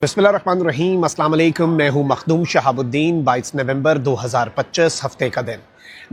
बिस्मिल्लाहिर्रहमानिर्रहीम, अस्सलाम वालेकुम। मैं हूँ मखदूम शहाबुद्दीन। 22 नवंबर 2025 हफ्ते का दिन।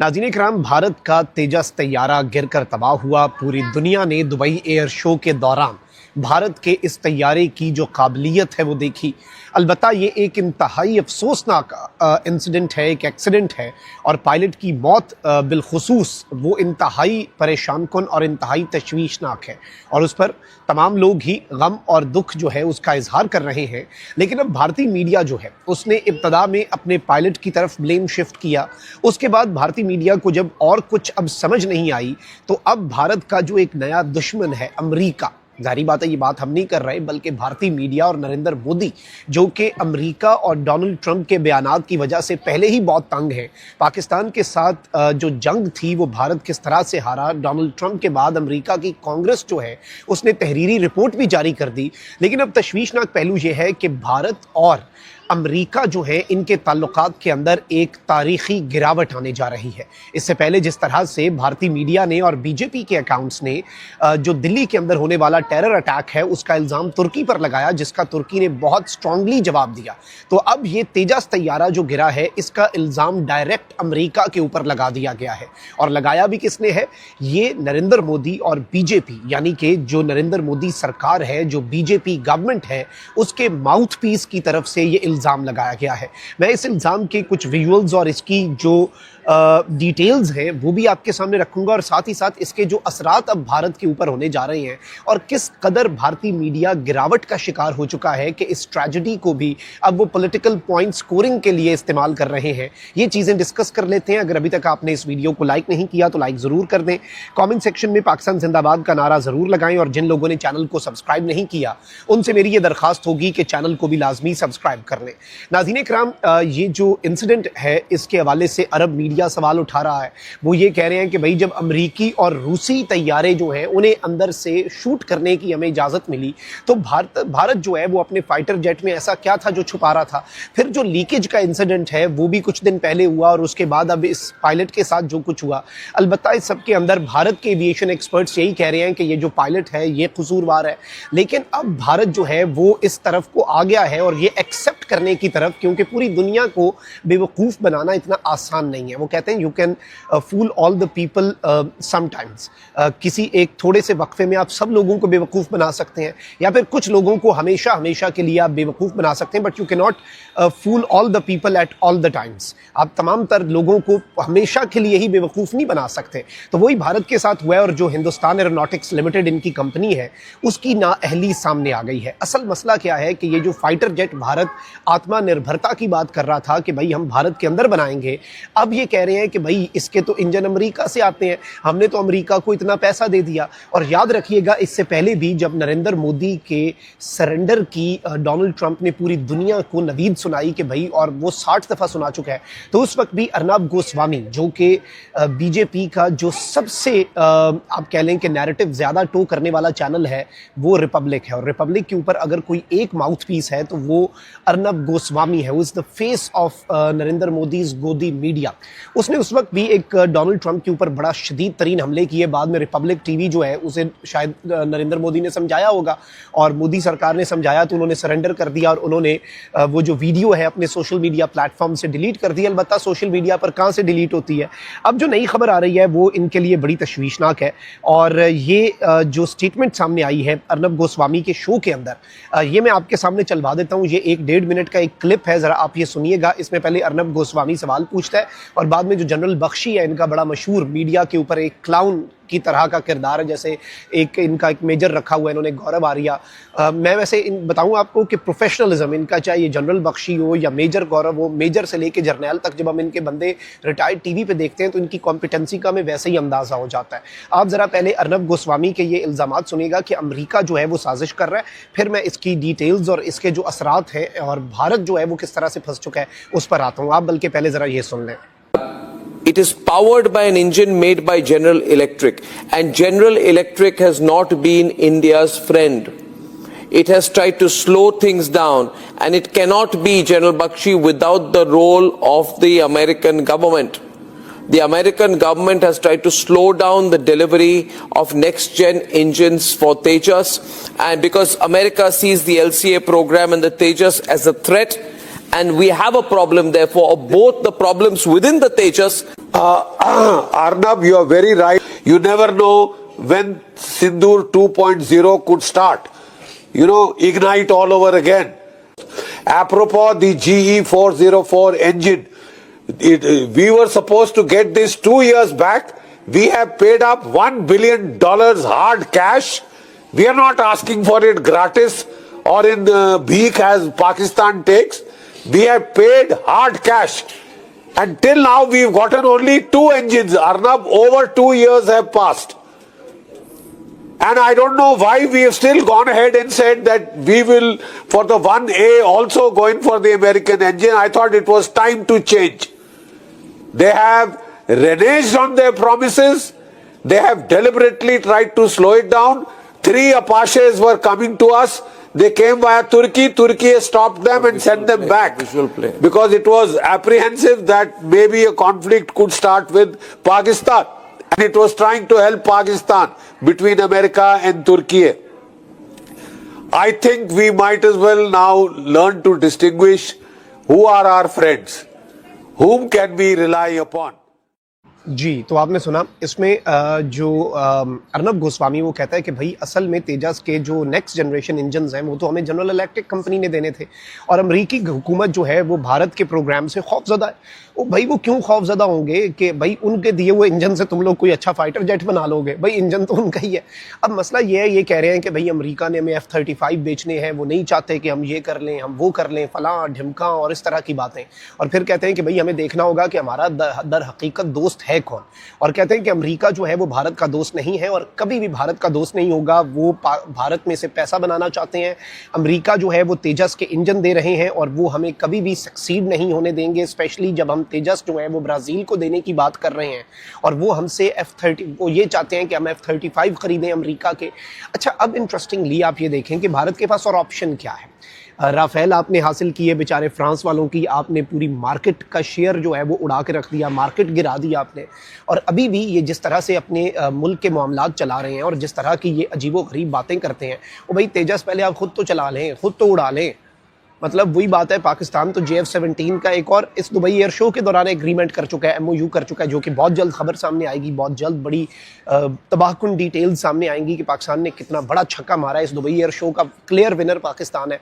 नाज़रीन इकराम, भारत का तेजस तैयारा गिरकर तबाह हुआ। पूरी दुनिया ने दुबई एयर शो के दौरान भारत के इस तैयारे की जो काबिलियत है वो देखी। अलबत्ता ये एक इंतहाई अफसोसनाक इंसिडेंट है, एक एक्सीडेंट है, और पायलट की मौत बिलखुसूस वो इंतहाई परेशान कुन और इंतहाई तशवीशनाक है, और उस पर तमाम लोग ही गम और दुख जो है उसका इजहार कर रहे हैं। लेकिन अब भारतीय मीडिया जो है उसने इब्तदा में अपने पायलट की तरफ ब्लेम शिफ्ट किया। उसके बाद भारतीय मीडिया को जब और कुछ अब समझ नहीं आई, तो अब भारत का जो एक नया दुश्मन है अमेरिका, जाहिर बात है ये बात हम नहीं कर रहे बल्कि भारतीय मीडिया और नरेंद्र मोदी, जो कि अमेरिका और डोनाल्ड ट्रंप के बयानात की वजह से पहले ही बहुत तंग हैं। पाकिस्तान के साथ जो जंग थी वो भारत किस तरह से हारा, डोनाल्ड ट्रंप के बाद अमेरिका की कांग्रेस जो है उसने तहरीरी रिपोर्ट भी जारी कर दी। लेकिन अब तशवीशनाक पहलू ये है कि भारत और अमेरिका जो है इनके ताल्लुकात के अंदर एक तारीखी गिरावट आने जा रही है। इससे पहले जिस तरह से भारतीय मीडिया ने और बीजेपी के अकाउंट्स ने जो दिल्ली के अंदर होने वाला टेरर अटैक है उसका इल्ज़ाम तुर्की पर लगाया, जिसका तुर्की ने बहुत स्ट्रांगली जवाब दिया, तो अब ये तेजस तैयारा जो गिरा है इसका इल्ज़ाम डायरेक्ट अमेरिका के ऊपर लगा दिया गया है। और लगाया भी किसने है? ये नरेंद्र मोदी और बीजेपी, यानी कि जो नरेंद्र मोदी सरकार है, जो बीजेपी गवर्नमेंट है, उसके माउथ पीस की तरफ से ये इल्ज़ाम लगाया गया है। मैं इस इल्ज़ाम के कुछ विजुअल्स और इसकी जो डिटेल्स हैं वो भी आपके सामने रखूंगा, और साथ ही साथ इसके जो असरात अब भारत के ऊपर होने जा रहे हैं और किस कदर भारतीय मीडिया गिरावट का शिकार हो चुका है कि इस ट्रेजेडी को भी अब वो पॉलिटिकल पॉइंट स्कोरिंग के लिए इस्तेमाल कर रहे हैं। ये चीज़ें डिस्कस कर लेते हैं। अगर अभी तक आपने इस वीडियो को लाइक नहीं किया तो लाइक ज़रूर कर दें। कॉमेंट सेक्शन में पाकिस्तान जिंदाबाद का नारा ज़रूर लगाएं, और जिन लोगों ने चैनल को सब्सक्राइब नहीं किया उनसे मेरी ये दरख्वास्त होगी कि चैनल को भी लाजमी सब्सक्राइब कर लें। नाज़रीन इकराम, ये जो इंसिडेंट है इसके हवाले से अरब मीडिया सवाल उठा रहा है। वो ये कह रहे हैं कि भाई जब अमरीकी और रूसी तैयारे जो हैं उन्हें अंदर से शूट करने की हमें इजाज़त मिली, तो भारत जो है वो अपने फाइटर जेट में ऐसा क्या था जो छुपा रहा था। फिर जो लीकेज का इंसिडेंट है वो भी कुछ दिन पहले हुआ, और उसके बाद अब इस पायलट के साथ जो कुछ हुआ, अलबत्ता इस सब के अंदर भारत के एविएशन एक्सपर्ट्स यही कह रहे हैं कि ये जो पायलट है ये कसूरवार है। लेकिन अब भारत जो है वो इस तरफ को आ गया है, और ये एक्सेप्ट करने की तरफ, क्योंकि पूरी दुनिया को बेवकूफ़ बनाना इतना आसान नहीं है। वो कहते हैं you can fool all the people sometimes. किसी एक थोड़े से वक्फे में आप सब लोगों को बेवकूफ़ बना सकते हैं, या फिर कुछ लोगों को हमेशा हमेशा के लिए आप बेवकूफ़ बना सकते हैं, but you can not fool all the people at all the times. आप तमाम तर लोगों को हमेशा के लिए ही बेवकूफ़ नहीं बना सकते। तो वही भारत के साथ हुआ है, और जो हिंदुस्तान एरोनॉटिक्स लिमिटेड इनकी कंपनी है उसकी नाअहली सामने आ गई है। असल मसला क्या है कि ये जो फाइटर जेट भारत आत्मनिर्भरता की बात कर रहा था कि भाई हम भारत के अंदर बनाएंगे, अब ये कह रहे हैं कि भाई इसके तो इंजन अमेरिका से आते हैं, हमने तो अमेरिका को इतना पैसा दे दिया। और याद रखिएगा इससे पहले भी जब नरेंद्र मोदी के सरेंडर की डोनाल्ड ट्रंप ने पूरी दुनिया को नवीद सुनाई कि भाई, और वो 60 दफ़ा सुना चुका है, तो उस वक्त भी अर्नब गोस्वामी जो कि बीजेपी का जो सबसे आप कह लें कि नैरेटिव ज़्यादा टो करने वाला चैनल है वो रिपब्लिक है, और रिपब्लिक के ऊपर अगर कोई एक माउथ पीस है तो वो अर्नब गोस्वामी है। वो is the face of Narendra Modi's गोदी मीडिया। उसने उस वक्त भी एक डोनाल्ड ट्रंप के ऊपर बड़ा शदीद तरीन हमले किए। बाद में रिपब्लिक टीवी जो है उसे शायद नरेंद्र मोदी ने समझाया होगा, और मोदी सरकार ने समझाया तो उन्होंने सरेंडर कर दिया, और उन्होंने वो जो वीडियो है अपने सोशल मीडिया प्लेटफॉर्म से डिलीट कर दी। अलबत्ता सोशल मीडिया पर कहाँ से डिलीट होती है। अब जो नई खबर आ रही है वो इनके लिए बड़ी तशवीशनाक है, और ये जो स्टेटमेंट सामने आई है अर्नब गोस्वामी के शो के अंदर, ये मैं आपके सामने चलवा देता हूँ। ये 1-1.5 मिनट का एक क्लिप है, ज़रा आप ये सुनिएगा। इसमें पहले अर्नब गोस्वामी सवाल पूछता है, और बाद में जो जनरल बख्शी है, इनका बड़ा मशहूर मीडिया के ऊपर एक क्लाउन की तरह का किरदार है, जैसे इनका एक मेजर रखा हुआ है इन्होंने, गौरव आर्या। मैं वैसे बताऊं आपको कि प्रोफेशनलिज्म इनका, चाहे ये जनरल बख्शी हो या मेजर गौरव हो, मेजर से लेके जर्नैल तक, जब हम इनके बंदे रिटायर्ड टीवी पे देखते हैं तो इनकी कॉम्पिटेंसी का हमें वैसे ही अंदाजा हो जाता है। आप ज़रा पहले अर्नब गोस्वामी के ये इल्ज़ामात सुनिएगा कि अमेरिका जो है वो साजिश कर रहा है, फिर मैं इसकी डिटेल्स और इसके जो असरात हैं और भारत जो है वो किस तरह से फंस चुका है उस पर आता हूँ। आप बल्कि पहले ज़रा ये सुन लें। It is powered by an engine made by General Electric, and General Electric has not been India's friend. It has tried to slow things down, and it cannot be General Bakshi without the role of the American government. the American government has tried to slow down the delivery of next-gen engines for Tejas, and because America sees the LCA program and the Tejas as a threat, and we have a problem, therefore, of both the problems within the Tejas. Arnab, you are very right. You never know when Sindoor 2.0 could start. Ignite all over again. Apropos the GE 404 engine, we were supposed to get this 2 years back. We have paid up $1 billion hard cash. We are not asking for it gratis or in bheek as Pakistan takes. We have paid hard cash. And till now we've gotten only 2 engines. Arnab, over 2 years have passed. And I don't know why we have still gone ahead and said that we will, for the 1A, also going for the American engine. I thought it was time to change. They have reneged on their promises. They have deliberately tried to slow it down. 3 Apaches were coming to us. They came via Turkey. Turkey stopped them and sent them back. Because it was apprehensive that maybe a conflict could start with Pakistan. And it was trying to help Pakistan between America and Turkey. I think we might as well now learn to distinguish who are our friends, whom can we rely upon. जी, तो आपने सुना इसमें जो अर्नब गोस्वामी वो कहता है कि भाई असल में तेजस के जो नेक्स्ट जनरेशन इंजन्स हैं वो तो हमें जनरल इलेक्ट्रिक कंपनी ने देने थे और अमेरिकी हुकूमत जो है वो भारत के प्रोग्राम से खौफजदा है। वो क्यों खौफजदा होंगे कि भाई उनके दिए हुए इंजन से तुम लोग कोई अच्छा फाइटर जेट बना लोगे? भाई इंजन तो उनका ही है। अब मसला ये है, ये कह रहे हैं कि भाई अमेरिका ने हमें F-35 बेचने हैं, वो नहीं चाहते कि हम ये कर लें, हम वो कर लें, फलां ढिमका और इस तरह की बातें। और फिर कहते हैं कि भाई हमें देखना होगा कि हमारा दर हकीकत दोस्त है कौन। और कहते हैं कि अमेरिका जो है वो भारत का दोस्त नहीं है और कभी भी भारत का दोस्त नहीं होगा। वो भारत में से पैसा बनाना चाहते हैं। अमेरिका जो है वो तेजस के इंजन दे रहे हैं और वो हमें कभी भी सक्सीड नहीं होने देंगे, स्पेशली जब हम तेजस जो है वो ब्राज़ील को देने की बात कर रहे हैं और वो हमसे वो ये चाहते हैं कि हम F-35 खरीदें अमेरिका के। अच्छा, अब इंटरेस्टिंगली आप ये देखें कि भारत के पास और ऑप्शन क्या है। राफेल आपने हासिल किए बेचारे फ्रांस वालों की, आपने पूरी मार्केट का शेयर जो है वो उड़ा के रख दिया, मार्केट गिरा दी आपने। और अभी भी ये जिस तरह से अपने मुल्क के मामलात चला रहे हैं और जिस तरह की ये अजीबोगरीब बातें करते हैं, वो भाई तेजस पहले आप खुद तो चला लें, खुद तो उड़ा लें। मतलब वही बात है, पाकिस्तान तो JF-17 का एक और इस दुबई एयर शो के दौरान एग्रीमेंट कर चुका है, MOU कर चुका है, जो कि बहुत जल्द खबर सामने आएगी। बहुत जल्द बड़ी तबाहकुन डिटेल्स सामने आएंगी कि पाकिस्तान ने कितना बड़ा छक्का मारा है। इस दुबई एयर शो का क्लियर विनर पाकिस्तान है।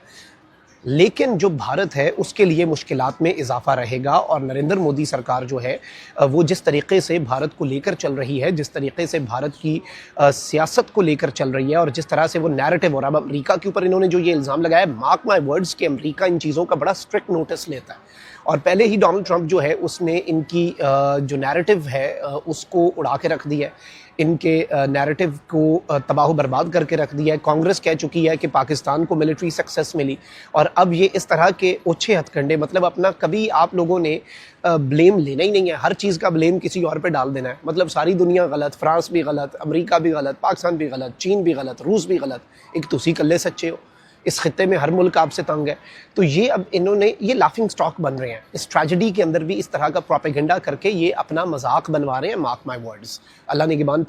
लेकिन जो भारत है उसके लिए मुश्किलात में इजाफा रहेगा और नरेंद्र मोदी सरकार जो है वो जिस तरीके से भारत को लेकर चल रही है, जिस तरीके से भारत की सियासत को लेकर चल रही है और जिस तरह से वो नैरेटिव, और अब अमेरिका के ऊपर इन्होंने जो ये इल्ज़ाम लगाया, मार्क माय वर्ड्स कि अमेरिका इन चीज़ों का बड़ा स्ट्रिक्ट नोटिस लेता है। और पहले ही डोनाल्ड ट्रंप जो है उसने इनकी जो नैरेटिव है उसको उड़ा के रख दिया है, इनके नैरेटिव को तबाह बर्बाद करके रख दिया है। कांग्रेस कह चुकी है कि पाकिस्तान को मिलिट्री सक्सेस मिली और अब ये इस तरह के ओछे हथकंडे, मतलब अपना कभी आप लोगों ने ब्लेम लेना ही नहीं है, हर चीज़ का ब्लेम किसी और पे डाल देना है। मतलब सारी दुनिया गलत, फ्रांस भी गलत, अमेरिका भी गलत, पाकिस्तान भी गलत, चीन भी गलत, रूस भी गलत, एक तुसी कल्ले सच्चे हो। इस खित्ते में हर मुल्क आपसे तंग है। तो ये अब इन्होंने ये लाफिंग स्टॉक बन रहे हैं। इस ट्रेजेडी के अंदर भी इस तरह का प्रोपेगेंडा करके ये अपना मजाक बनवा रहे हैं। Mark my words. अल्लाह निगहबान।